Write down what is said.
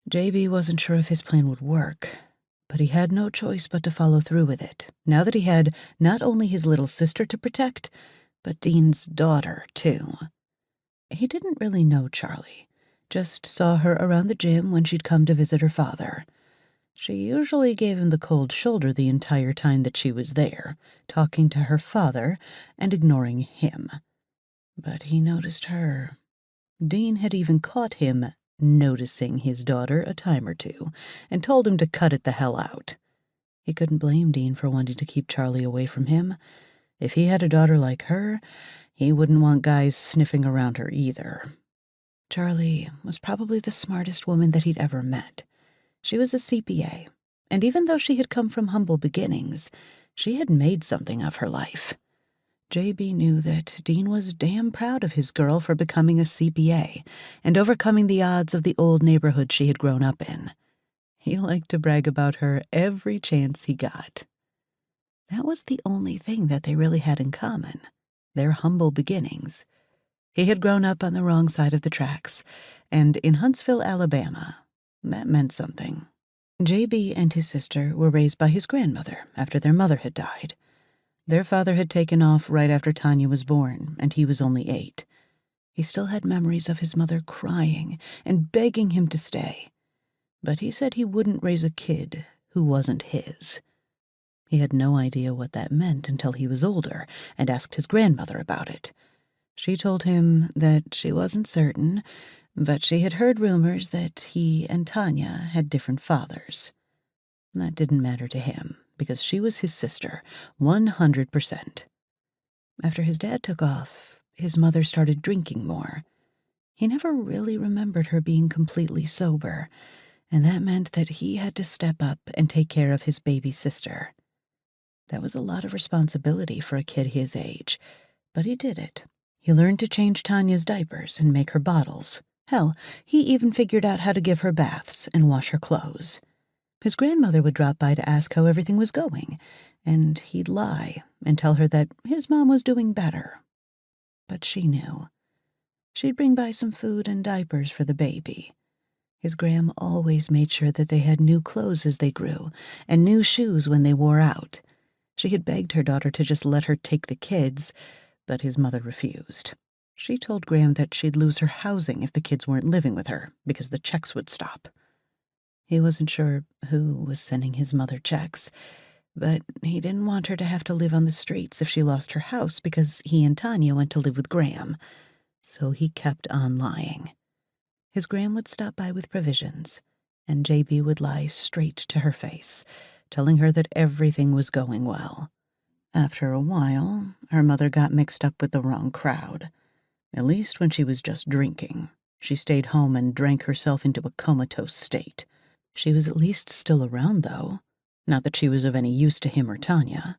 JB wasn't sure if his plan would work, but he had no choice but to follow through with it, now that he had not only his little sister to protect, but Dean's daughter, too. He didn't really know Charley, just saw her around the gym when she'd come to visit her father. She usually gave him the cold shoulder the entire time that she was there, talking to her father and ignoring him. But he noticed her. Dean had even caught him noticing his daughter a time or two and told him to cut it the hell out. He couldn't blame Dean for wanting to keep Charley away from him. If he had a daughter like her, he wouldn't want guys sniffing around her either. Charley was probably the smartest woman that he'd ever met. She was a CPA, and even though she had come from humble beginnings, she had made something of her life. JB knew that Dean was damn proud of his girl for becoming a CPA and overcoming the odds of the old neighborhood she had grown up in. He liked to brag about her every chance he got. That was the only thing that they really had in common, their humble beginnings. He had grown up on the wrong side of the tracks, and in Huntsville, Alabama, that meant something. JB and his sister were raised by his grandmother after their mother had died. Their father had taken off right after Tanya was born, and he was only 8. He still had memories of his mother crying and begging him to stay, but he said he wouldn't raise a kid who wasn't his. He had no idea what that meant until he was older and asked his grandmother about it. She told him that she wasn't certain, but she had heard rumors that he and Tanya had different fathers. That didn't matter to him, because she was his sister, 100%. After his dad took off, his mother started drinking more. He never really remembered her being completely sober, and that meant that he had to step up and take care of his baby sister. That was a lot of responsibility for a kid his age, but he did it. He learned to change Tanya's diapers and make her bottles. Hell, he even figured out how to give her baths and wash her clothes. His grandmother would drop by to ask how everything was going, and he'd lie and tell her that his mom was doing better. But she knew. She'd bring by some food and diapers for the baby. His gram always made sure that they had new clothes as they grew, and new shoes when they wore out. She had begged her daughter to just let her take the kids, but his mother refused. She told Graham that she'd lose her housing if the kids weren't living with her, because the checks would stop. He wasn't sure who was sending his mother checks, but he didn't want her to have to live on the streets if she lost her house because he and Tanya went to live with Graham, so he kept on lying. His Graham would stop by with provisions, and JB would lie straight to her face, telling her that everything was going well. After a while, her mother got mixed up with the wrong crowd. At least when she was just drinking. She stayed home and drank herself into a comatose state. She was at least still around, though. Not that she was of any use to him or Tanya.